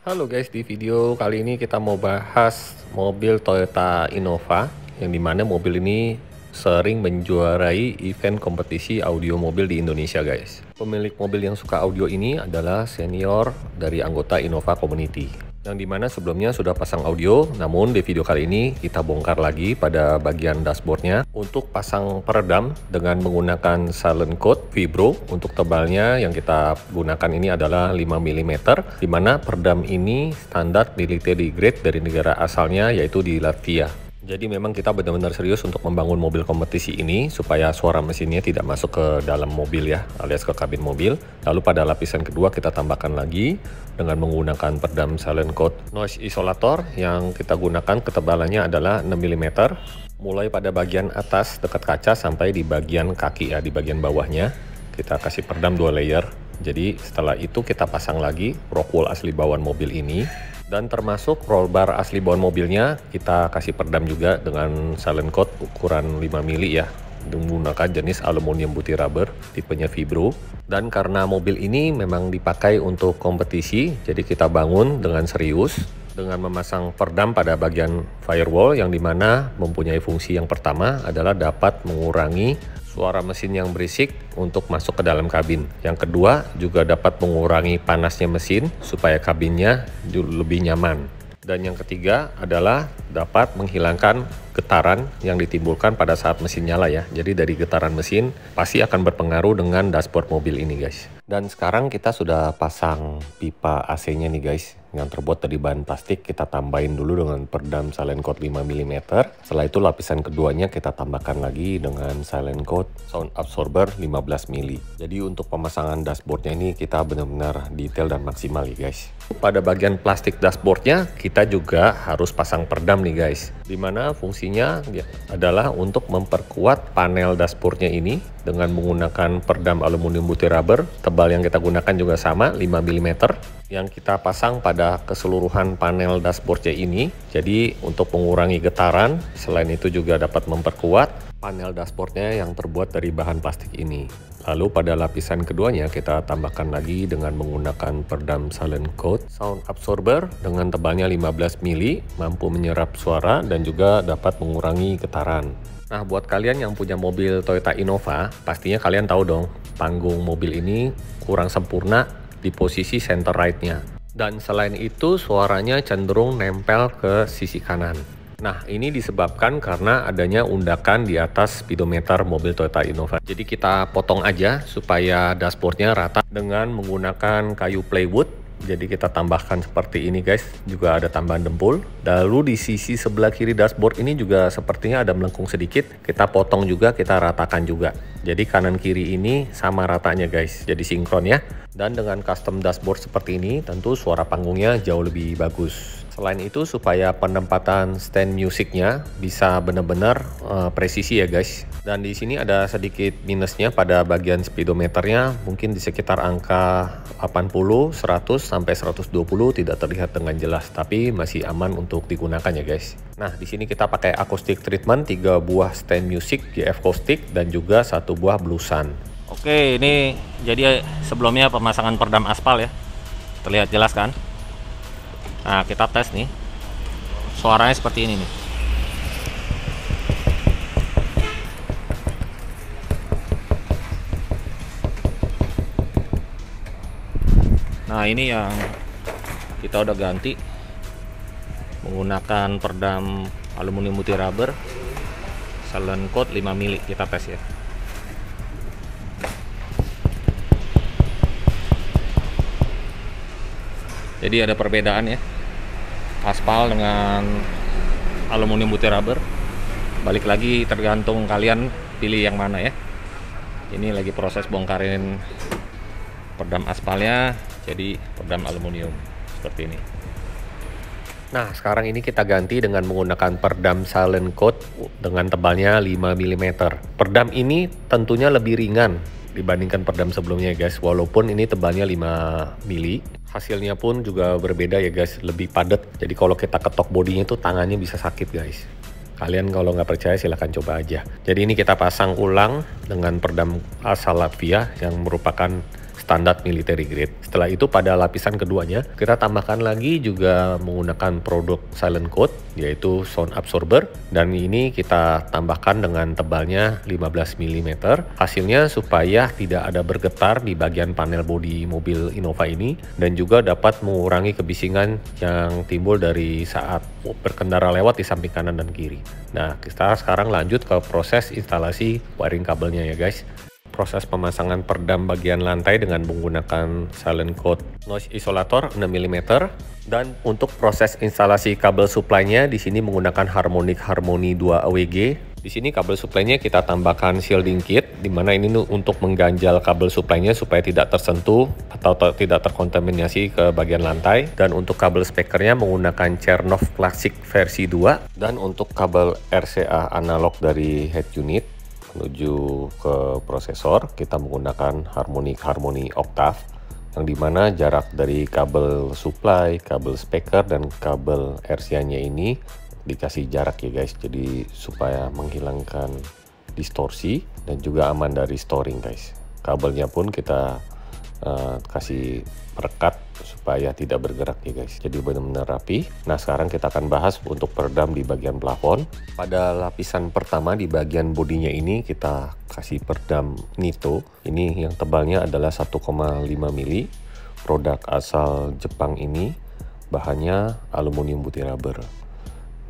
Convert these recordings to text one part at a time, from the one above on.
Halo guys, di video kali ini kita mau bahas mobil Toyota Innova yang dimana mobil ini sering menjuarai event kompetisi audio mobil di Indonesia guys. Pemilik mobil yang suka audio ini adalah senior dari anggota Innova Community. Yang dimana sebelumnya sudah pasang audio, namun di video kali ini kita bongkar lagi pada bagian dashboardnya untuk pasang peredam dengan menggunakan silent code Vibro. Untuk tebalnya yang kita gunakan ini adalah 5 mm, dimana peredam ini standar military grade dari negara asalnya yaitu di Latvia. Jadi memang kita benar-benar serius untuk membangun mobil kompetisi ini supaya suara mesinnya tidak masuk ke dalam mobil ya, alias ke kabin mobil. Lalu pada lapisan kedua kita tambahkan lagi dengan menggunakan peredam silent code noise isolator yang kita gunakan ketebalannya adalah 6 mm. Mulai pada bagian atas dekat kaca sampai di bagian kaki ya, di bagian bawahnya kita kasih peredam 2 layer. Jadi setelah itu kita pasang lagi rock wall asli bawaan mobil ini. Dan termasuk roll bar asli bawaan mobilnya kita kasih peredam juga dengan silent code ukuran 5 mili ya, menggunakan jenis aluminium putih rubber tipenya Vibro. Dan karena mobil ini memang dipakai untuk kompetisi, jadi kita bangun dengan serius dengan memasang peredam pada bagian firewall yang dimana mempunyai fungsi yang pertama adalah dapat mengurangi suara mesin yang berisik untuk masuk ke dalam kabin. Yang kedua juga dapat mengurangi panasnya mesin supaya kabinnya lebih nyaman. Dan yang ketiga adalah dapat menghilangkan getaran yang ditimbulkan pada saat mesin nyala ya. Jadi dari getaran mesin pasti akan berpengaruh dengan dashboard mobil ini guys. Dan sekarang kita sudah pasang pipa AC-nya nih guys, yang terbuat dari bahan plastik. Kita tambahin dulu dengan peredam silent code 5 mm. Setelah itu lapisan keduanya kita tambahkan lagi dengan silent code sound absorber 15 mili. Jadi untuk pemasangan dashboardnya ini kita benar-benar detail dan maksimal ya guys. Pada bagian plastik dashboardnya kita juga harus pasang peredam nih guys, dimana fungsinya adalah untuk memperkuat panel dashboardnya ini dengan menggunakan peredam aluminium putih rubber. Tebal yang kita gunakan juga sama 5 mm yang kita pasang pada keseluruhan panel dashboardnya ini. Jadi untuk mengurangi getaran, selain itu juga dapat memperkuat panel dashboardnya yang terbuat dari bahan plastik ini. Lalu pada lapisan keduanya kita tambahkan lagi dengan menggunakan peredam silent code sound absorber dengan tebalnya 15 mili, mampu menyerap suara dan juga dapat mengurangi getaran. Nah, buat kalian yang punya mobil Toyota Innova, pastinya kalian tahu dong, panggung mobil ini kurang sempurna di posisi center right-nya. Dan selain itu suaranya cenderung nempel ke sisi kanan. Nah, ini disebabkan karena adanya undakan di atas speedometer mobil Toyota Innova. Jadi kita potong aja supaya dashboardnya rata dengan menggunakan kayu plywood. Jadi kita tambahkan seperti ini guys, juga ada tambahan dempul. Lalu di sisi sebelah kiri dashboard ini juga sepertinya ada melengkung sedikit. Kita potong juga, kita ratakan juga. Jadi kanan kiri ini sama ratanya guys, jadi sinkron ya. Dan dengan custom dashboard seperti ini, tentu suara panggungnya jauh lebih bagus. Selain itu supaya penempatan stand musiknya bisa benar-benar presisi ya guys. Dan di sini ada sedikit minusnya pada bagian speedometernya, mungkin di sekitar angka 80, 100 sampai 120 tidak terlihat dengan jelas, tapi masih aman untuk digunakan ya guys. Nah, di sini kita pakai acoustic treatment 3 buah stand music GF Caustic dan juga 1 buah bluesan. Oke, ini jadi sebelumnya pemasangan peredam aspal ya. Terlihat jelas kan? Nah, kita tes nih. Suaranya seperti ini nih. Nah, ini yang kita udah ganti menggunakan peredam aluminium putih rubber silent code 5 mili. Kita tes ya. Jadi ada perbedaan ya, aspal dengan aluminium putih rubber. Balik lagi tergantung kalian pilih yang mana ya. Ini lagi proses bongkarin peredam aspalnya, jadi peredam aluminium seperti ini. Nah, sekarang ini kita ganti dengan menggunakan peredam silent code dengan tebalnya 5 mm. Peredam ini tentunya lebih ringan dibandingkan peredam sebelumnya guys, walaupun ini tebalnya 5 mili. Hasilnya pun juga berbeda ya guys, lebih padat. Jadi kalau kita ketok bodinya tuh tangannya bisa sakit guys. Kalian kalau nggak percaya silahkan coba aja. Jadi ini kita pasang ulang dengan peredam asal Latvia yang merupakan standar military grade. Setelah itu pada lapisan keduanya kita tambahkan lagi juga menggunakan produk silent coat, yaitu sound absorber, dan ini kita tambahkan dengan tebalnya 15 mm. Hasilnya supaya tidak ada bergetar di bagian panel bodi mobil Innova ini, dan juga dapat mengurangi kebisingan yang timbul dari saat berkendara lewat di samping kanan dan kiri. Nah, kita sekarang lanjut ke proses instalasi wiring kabelnya ya guys. Proses pemasangan perdam bagian lantai dengan menggunakan silent coat noise isolator 6 mm, dan untuk proses instalasi kabel supply-nya di sini menggunakan Harmonic Harmony 2 AWG. Di sini kabel supply-nya kita tambahkan shielding kit, di mana ini untuk mengganjal kabel supply-nya supaya tidak tersentuh atau tidak terkontaminasi ke bagian lantai. Dan untuk kabel speakernya menggunakan Chernoff Classic versi 2, dan untuk kabel RCA analog dari head unit menuju ke prosesor kita menggunakan Harmonic Harmony Octave, yang dimana jarak dari kabel supply, kabel speaker, dan kabel RCA-nya ini dikasih jarak ya guys, jadi supaya menghilangkan distorsi dan juga aman dari storing guys. Kabelnya pun kita kasih perekat supaya tidak bergerak ya guys, jadi benar-benar rapi. Nah, sekarang kita akan bahas untuk peredam di bagian plafon. Pada lapisan pertama di bagian bodinya ini kita kasih peredam Nito, ini yang tebalnya adalah 1,5 mili, produk asal Jepang ini, bahannya aluminium putih rubber.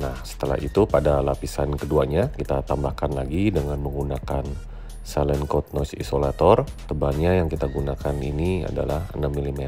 Nah, setelah itu pada lapisan keduanya kita tambahkan lagi dengan menggunakan silent coat noise isolator. Tebalnya yang kita gunakan ini adalah 6 mm,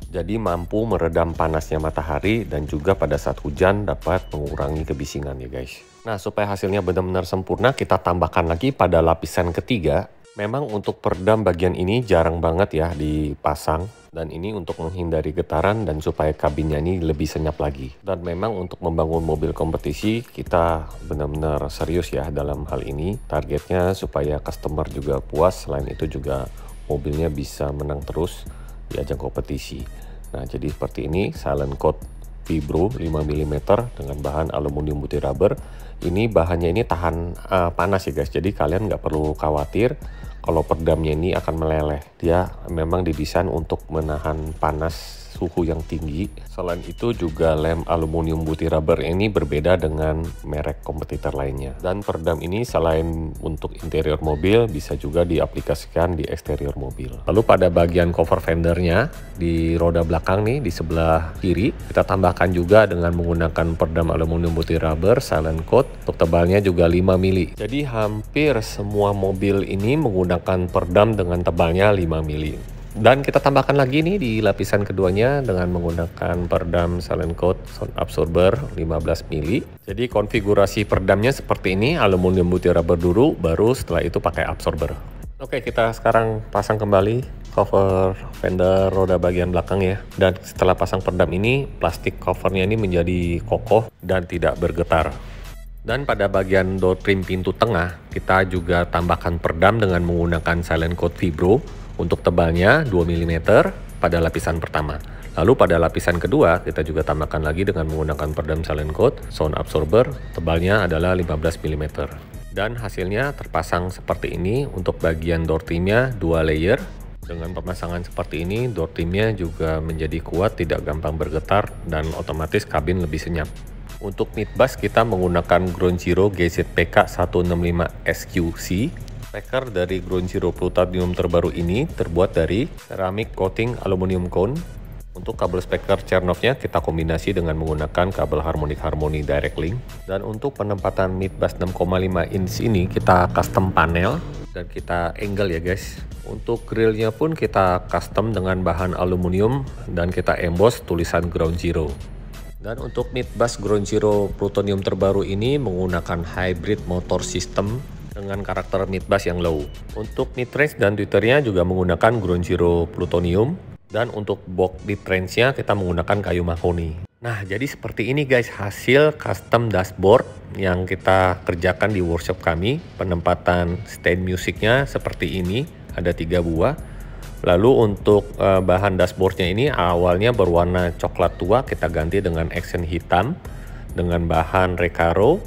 jadi mampu meredam panasnya matahari dan juga pada saat hujan dapat mengurangi kebisingan ya guys. Nah, supaya hasilnya benar-benar sempurna kita tambahkan lagi pada lapisan ketiga. Memang untuk peredam bagian ini jarang banget ya dipasang, dan ini untuk menghindari getaran dan supaya kabinnya ini lebih senyap lagi. Dan memang untuk membangun mobil kompetisi kita benar-benar serius ya dalam hal ini. Targetnya supaya customer juga puas, selain itu juga mobilnya bisa menang terus di ajang kompetisi. Nah, jadi seperti ini silent coat Vibro 5 mm dengan bahan aluminium putih rubber. Ini bahannya ini tahan panas ya guys, jadi kalian nggak perlu khawatir kalau peredamnya ini akan meleleh. Dia memang didesain untuk menahan panas suhu yang tinggi. Selain itu juga lem aluminium putih rubber ini berbeda dengan merek kompetitor lainnya. Dan peredam ini selain untuk interior mobil bisa juga diaplikasikan di eksterior mobil. Lalu pada bagian cover fendernya di roda belakang nih di sebelah kiri kita tambahkan juga dengan menggunakan peredam aluminium putih rubber silent coat. Untuk tebalnya juga 5 mili. Jadi hampir semua mobil ini menggunakan peredam dengan tebalnya 5 mili. Dan kita tambahkan lagi nih di lapisan keduanya dengan menggunakan peredam silent coat sound absorber 15 mili. Jadi konfigurasi peredamnya seperti ini, aluminium putih rubber dulu, baru setelah itu pakai absorber. Oke, kita sekarang pasang kembali cover fender roda bagian belakang ya. Dan setelah pasang peredam ini, plastik covernya ini menjadi kokoh dan tidak bergetar. Dan pada bagian door trim pintu tengah, kita juga tambahkan peredam dengan menggunakan silent coat Vibro. Untuk tebalnya 2 mm pada lapisan pertama. Lalu pada lapisan kedua kita juga tambahkan lagi dengan menggunakan peredam silent coat sound absorber, tebalnya adalah 15 mm. Dan hasilnya terpasang seperti ini. Untuk bagian door trimnya 2 layer. Dengan pemasangan seperti ini door trimnya juga menjadi kuat, tidak gampang bergetar, dan otomatis kabin lebih senyap. Untuk midbus kita menggunakan Ground Zero GZPK 165 SQC. Speaker dari Ground Zero plutonium terbaru ini terbuat dari ceramic coating aluminium cone. Untuk kabel speaker Chernoff-nya kita kombinasi dengan menggunakan kabel Harmonic Harmony Direct Link. Dan untuk penempatan midbus 6,5 inch ini kita custom panel dan kita angle ya guys. Untuk grillnya pun kita custom dengan bahan aluminium dan kita emboss tulisan Ground Zero. Dan untuk midbus Ground Zero plutonium terbaru ini menggunakan hybrid motor system dengan karakter midbus yang low. Untuk mid-range dan tweeternya juga menggunakan Ground Zero plutonium, dan untuk box mid-range-nya kita menggunakan kayu mahoni. Nah, jadi seperti ini guys hasil custom dashboard yang kita kerjakan di workshop kami. Penempatan stand musiknya seperti ini, ada 3 buah. Lalu untuk bahan dashboardnya ini awalnya berwarna coklat tua, kita ganti dengan accent hitam dengan bahan Recaro,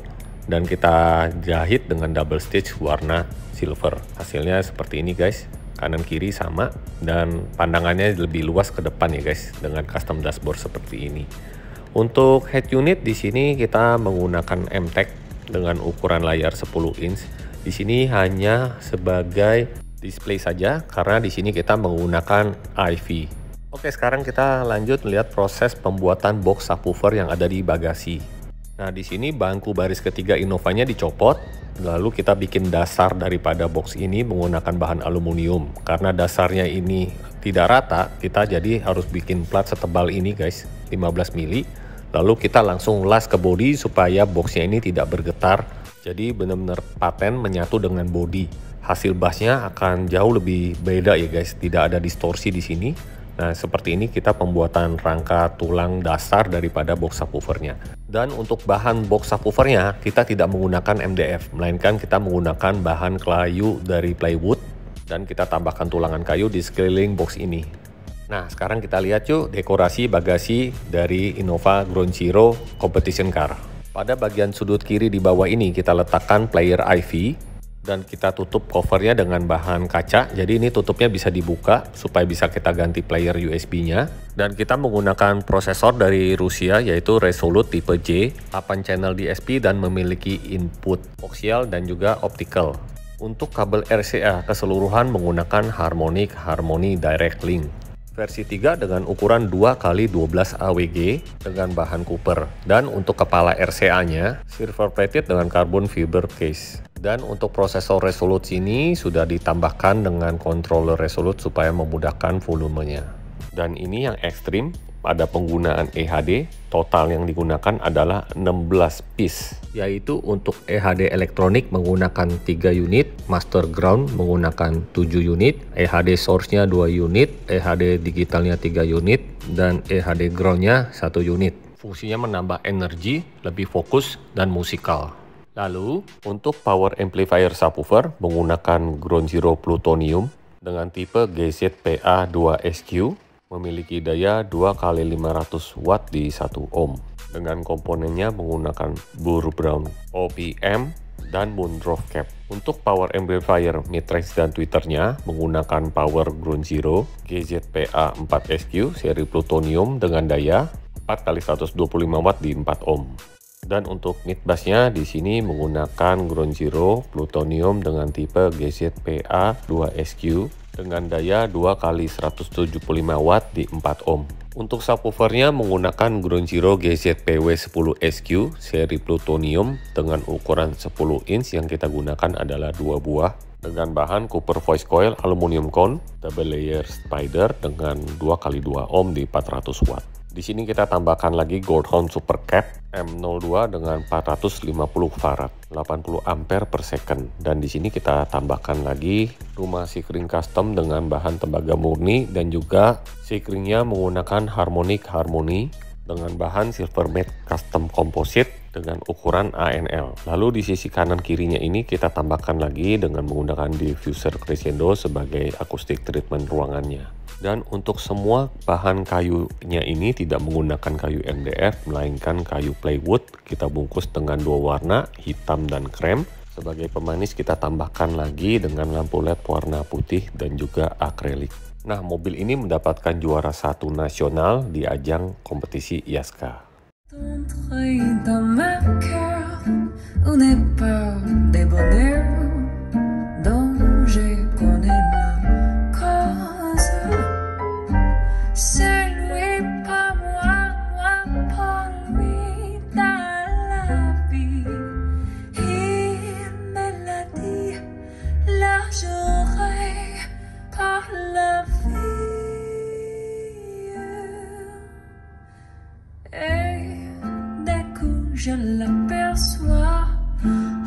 dan kita jahit dengan double stitch warna silver. Hasilnya seperti ini guys, kanan kiri sama, dan pandangannya lebih luas ke depan ya guys, dengan custom dashboard seperti ini. Untuk head unit di sini kita menggunakan MTEK dengan ukuran layar 10 inch. Di sini hanya sebagai display saja karena di sini kita menggunakan IV. Oke, sekarang kita lanjut melihat proses pembuatan box subwoofer yang ada di bagasi. Nah, di sini bangku baris ketiga Innova-nya dicopot, lalu kita bikin dasar daripada box ini menggunakan bahan aluminium. Karena dasarnya ini tidak rata, kita jadi harus bikin plat setebal ini guys, 15 mili. Lalu kita langsung las ke bodi supaya boxnya ini tidak bergetar. Jadi benar-benar paten menyatu dengan bodi. Hasil bassnya akan jauh lebih beda ya guys, tidak ada distorsi di sini. Nah, seperti ini kita pembuatan rangka tulang dasar daripada box subwoofernya. Dan untuk bahan box subwoofernya kita tidak menggunakan MDF, melainkan kita menggunakan bahan kayu dari plywood dan kita tambahkan tulangan kayu di sekeliling box ini. Nah, sekarang kita lihat yuk dekorasi bagasi dari Innova Ground Zero Competition Car. Pada bagian sudut kiri di bawah ini kita letakkan player IV. Dan kita tutup covernya dengan bahan kaca, jadi ini tutupnya bisa dibuka supaya bisa kita ganti player USB-nya. Dan kita menggunakan prosesor dari Rusia yaitu Resolute tipe J, 8 channel DSP dan memiliki input koaksial dan juga optical. Untuk kabel RCA keseluruhan menggunakan Harmonic Harmony Direct Link. Versi 3 dengan ukuran 2x12 AWG dengan bahan Cooper. Dan untuk kepala RCA-nya silver plated dengan carbon fiber case. Dan untuk prosesor Resolute ini sudah ditambahkan dengan controller Resolute supaya memudahkan volumenya. Dan ini yang ekstrim, pada penggunaan EHD, total yang digunakan adalah 16 piece. Yaitu untuk EHD elektronik menggunakan 3 unit, master ground menggunakan 7 unit, EHD source-nya 2 unit, EHD digitalnya 3 unit, dan EHD ground-nya 1 unit. Fungsinya menambah energi, lebih fokus, dan musikal. Lalu, untuk power amplifier subwoofer menggunakan Ground Zero Plutonium dengan tipe GZPA2SQ, memiliki daya 2x500 watt di 1 ohm. Dengan komponennya menggunakan Burr Brown OPM dan Moondrop Cap. Untuk power amplifier mid-range dan tweeternya menggunakan power Ground Zero GZPA4SQ seri Plutonium dengan daya 4x125 watt di 4 ohm. Dan untuk mid bassnya di sini menggunakan Ground Zero Plutonium dengan tipe GZPA2SQ dengan daya 2x175 watt di 4 ohm. Untuk subwoofernya menggunakan Ground Zero GZPW10SQ seri Plutonium dengan ukuran 10 inch yang kita gunakan adalah 2 buah dengan bahan Cooper Voice Coil Aluminium Cone double layer spider dengan 2x2 ohm di 400 watt. Di sini kita tambahkan lagi Goldhorn Super Cap M02 dengan 450 farad, 80 ampere per second. Dan di sini kita tambahkan lagi rumah sikring custom dengan bahan tembaga murni dan juga sikringnya menggunakan Harmonic Harmony dengan bahan silver matte custom composite dengan ukuran ANL. Lalu di sisi kanan kirinya ini kita tambahkan lagi dengan menggunakan diffuser crescendo sebagai acoustic treatment ruangannya. Dan untuk semua bahan kayunya ini tidak menggunakan kayu MDF, melainkan kayu plywood. Kita bungkus dengan 2 warna, hitam dan krem. Sebagai pemanis kita tambahkan lagi dengan lampu LED warna putih dan juga akrilik. Nah, mobil ini mendapatkan juara 1 nasional di ajang kompetisi IASCA. Je l'aperçois,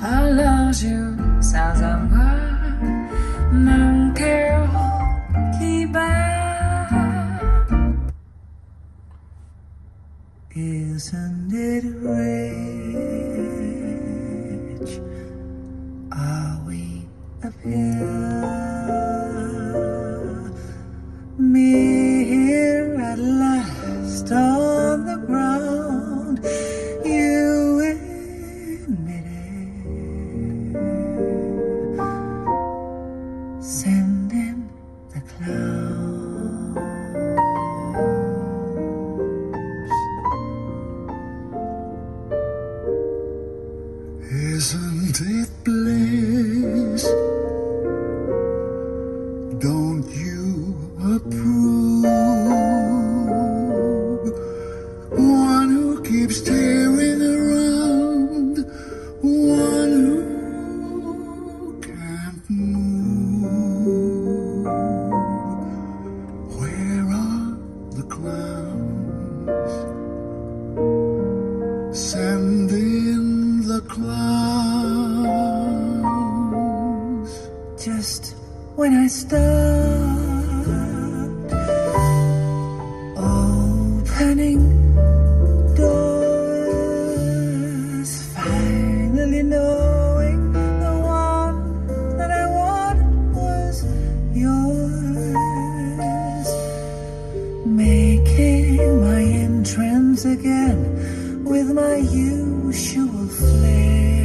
alors je sans avoir mon cœur qui bat. Isn't it rich? Are we up here? Me here at last on the ground. You admitted, sending I stopped opening doors, finally knowing the one that I wanted was yours, making my entrance again with my usual flair.